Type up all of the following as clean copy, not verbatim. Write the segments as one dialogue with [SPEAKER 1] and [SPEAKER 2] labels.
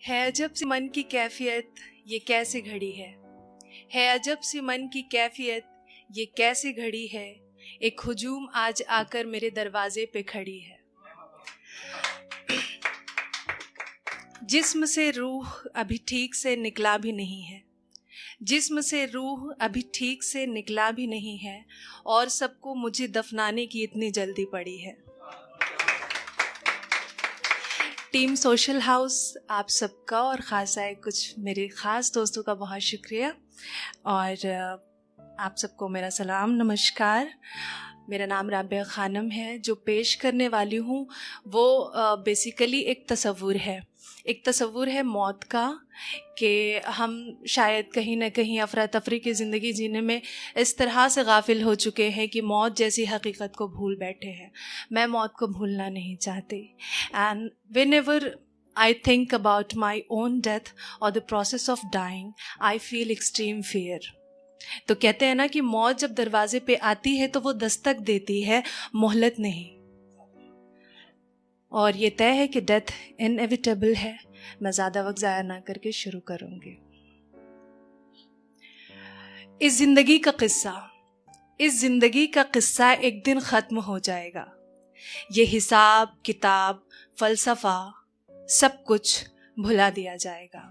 [SPEAKER 1] है अजब सी मन की कैफियत ये कैसे घड़ी है अजब सी मन की कैफियत ये कैसे घड़ी है। एक हुजूम आज आकर मेरे दरवाजे पे खड़ी है। जिस्म से रूह अभी ठीक से निकला भी नहीं है, जिस्म से रूह अभी ठीक से निकला भी नहीं है, और सबको मुझे दफनाने की इतनी जल्दी पड़ी है। टीम सोशल हाउस आप सबका और ख़ासा है कुछ मेरे ख़ास दोस्तों का बहुत शुक्रिया, और आप सबको मेरा सलाम नमस्कार। मेरा नाम राबिया खानम है। जो पेश करने वाली हूँ वो बेसिकली एक तसव्वुर है मौत का, कि हम शायद कहीं ना कहीं अफरा तफरी की ज़िंदगी जीने में इस तरह से गाफिल हो चुके हैं कि मौत जैसी हकीकत को भूल बैठे हैं। मैं मौत को भूलना नहीं चाहती, and whenever I think about my own death or the process of dying, I feel extreme fear. तो कहते हैं ना कि मौत जब दरवाजे पे आती है तो वो दस्तक देती है, मोहलत नहीं। और ये तय है कि डेथ इनएविटेबल है। मैं ज़्यादा वक्त ज़ाया ना करके शुरू करूँगी। इस ज़िंदगी का किस्सा एक दिन ख़त्म हो जाएगा। ये हिसाब किताब फ़लसफ़ा सब कुछ भुला दिया जाएगा।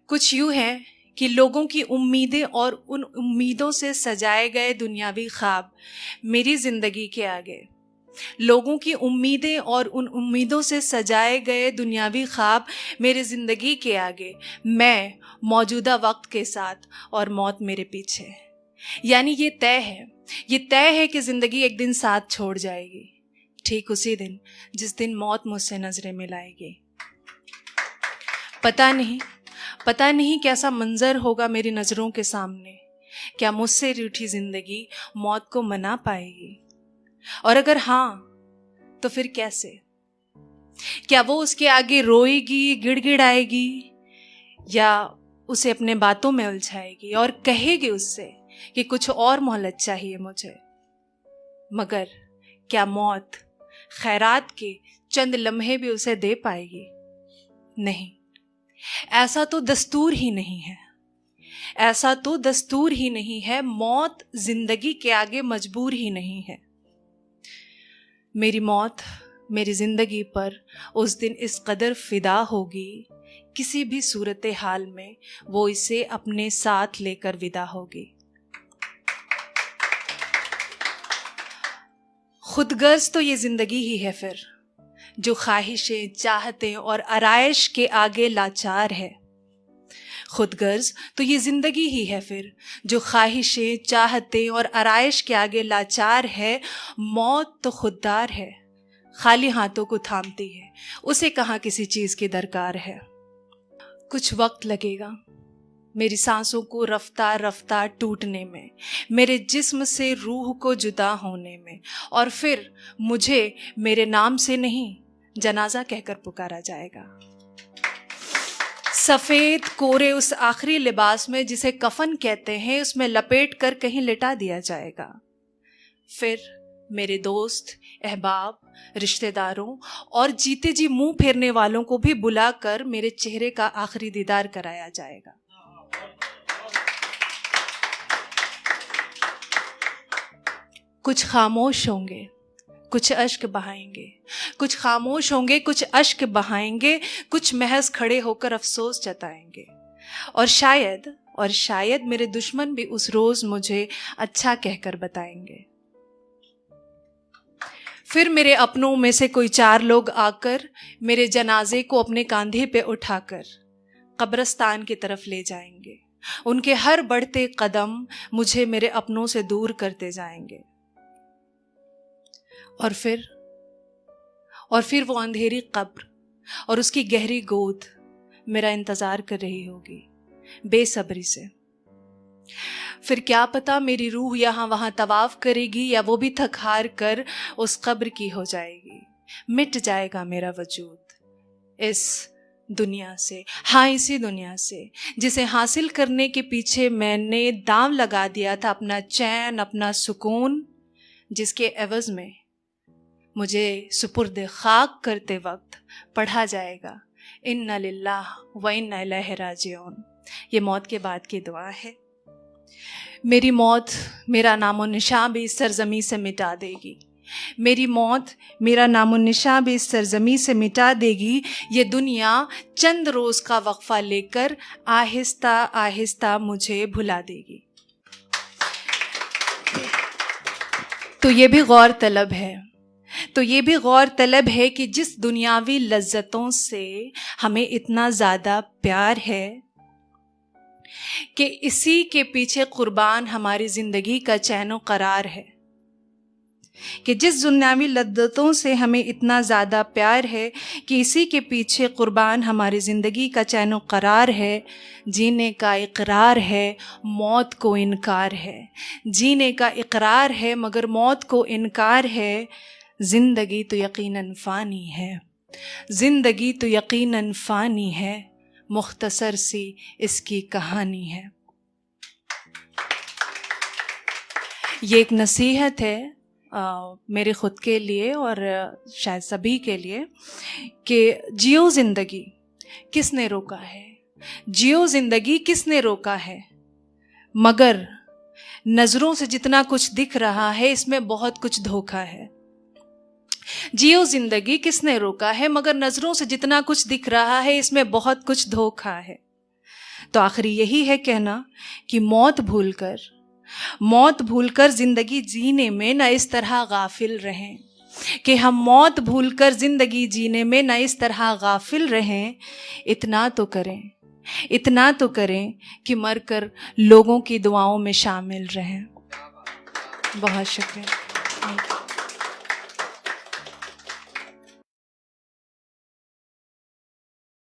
[SPEAKER 1] कुछ यूँ है कि लोगों की उम्मीदें और उन उम्मीदों से सजाए गए दुनियावी ख्वाब मेरी ज़िंदगी के आगे, लोगों की उम्मीदें और उन उम्मीदों से सजाए गए दुनियावी ख्वाब मेरी ज़िंदगी के आगे, मैं मौजूदा वक्त के साथ और मौत मेरे पीछे। यानी ये तय है कि ज़िंदगी एक दिन साथ छोड़ जाएगी, ठीक उसी दिन जिस दिन मौत मुझसे नज़रें मिलाएगी। पता नहीं कैसा मंजर होगा मेरी नज़रों के सामने। क्या मुझसे रूठी ज़िंदगी मौत को मना पाएगी? और अगर हाँ तो फिर कैसे? क्या वो उसके आगे रोएगी, गिड़गिड़ाएगी, या उसे अपने बातों में उलझाएगी और कहेगी उससे कि कुछ और मोहलत चाहिए मुझे? मगर क्या मौत खैरात के चंद लम्हे भी उसे दे पाएगी? नहीं, ऐसा तो दस्तूर ही नहीं है। मौत जिंदगी के आगे मजबूर ही नहीं है। मेरी मौत मेरी जिंदगी पर उस दिन इस कदर फिदा होगी, किसी भी सूरत हाल में वो इसे अपने साथ लेकर विदा होगी। खुदगर्ज तो ये जिंदगी ही है फिर, जो ख्वाहिशें चाहतें और आराइश के आगे लाचार है। खुदगर्ज तो ये जिंदगी ही है फिर, जो ख्वाहिशें चाहतें और आराइश के आगे लाचार है। मौत तो खुददार है, खाली हाथों को थामती है, उसे कहाँ किसी चीज़ की दरकार है। कुछ वक्त लगेगा मेरी सांसों को रफ्तार रफ्तार टूटने में, मेरे जिस्म से रूह को जुदा होने में, और फिर मुझे मेरे नाम से नहीं जनाजा कहकर पुकारा जाएगा। सफ़ेद कोरे उस आखिरी लिबास में जिसे कफन कहते हैं, उसमें लपेट कर कहीं लिटा दिया जाएगा। फिर मेरे दोस्त, अहबाब, रिश्तेदारों और जीते जी मुंह फेरने वालों को भी बुलाकर मेरे चेहरे का आखिरी दीदार कराया जाएगा। कुछ खामोश होंगे, कुछ अश्क बहाएंगे, कुछ खामोश होंगे, कुछ अश्क बहाएंगे, कुछ महज खड़े होकर अफसोस जताएंगे। और शायद मेरे दुश्मन भी उस रोज मुझे अच्छा कहकर बताएंगे। फिर मेरे अपनों में से कोई 4 लोग आकर मेरे जनाजे को अपने कांधे पे उठाकर कब्रिस्तान की तरफ ले जाएंगे। उनके हर बढ़ते कदम मुझे मेरे अपनों से दूर करते जाएंगे। और फिर वो अंधेरी कब्र और उसकी गहरी गोद मेरा इंतजार कर रही होगी बेसब्री से। फिर क्या पता मेरी रूह यहाँ वहाँ तवाफ करेगी, या वो भी थक हार कर उस कब्र की हो जाएगी। मिट जाएगा मेरा वजूद इस दुनिया से, हाँ इसी दुनिया से जिसे हासिल करने के पीछे मैंने दांव लगा दिया था अपना चैन, अपना सुकून, जिसके एवज में मुझे सुपुर्द खाक करते वक्त पढ़ा जाएगा इन्ना लिल्लाह व इन्ना इलैहि राजिऊन। ये मौत के बाद की दुआ है। मेरी मौत मेरा नामो निशान भी इस सरजमी से मिटा देगी। मेरी मौत मेरा नामो निशान भी इस सरजमी से मिटा देगी। ये दुनिया चंद रोज़ का वक्फा लेकर आहिस्ता आहिस्ता मुझे भुला देगी। तो ये भी गौर तलब है कि जिस दुनियावी लज्जतों से हमें इतना ज़्यादा प्यार है कि इसी के पीछे कुर्बान हमारी ज़िंदगी का चैन करार है, कि जिस दुनियावी लज्जतों से हमें इतना ज़्यादा प्यार है कि इसी के पीछे कुर्बान हमारी ज़िंदगी का चैन करार है। जीने का इकरार है, मौत को इनकार है। जीने का इकरार है मगर मौत को इनकार है। ज़िंदगी तो यकीनन फ़ानी है, ज़िंदगी तो यकीनन फ़ानी है। मुख्तसर सी इसकी कहानी है। ये एक नसीहत है मेरे ख़ुद के लिए और शायद सभी के लिए कि जियो ज़िंदगी किसने रोका है, जियो ज़िंदगी किसने रोका है, मगर नज़रों से जितना कुछ दिख रहा है इसमें बहुत कुछ धोखा है। जियो ज़िंदगी किसने रोका है मगर नज़रों से जितना कुछ दिख रहा है इसमें बहुत कुछ धोखा है। तो आखिरी यही है कहना कि मौत भूलकर ज़िंदगी जीने में न इस तरह गाफिल रहें, कि हम मौत भूलकर ज़िंदगी जीने में न इस तरह गाफिल रहें। इतना तो करें कि मरकर लोगों की दुआओं में शामिल रहें। बहुत शुक्रिया।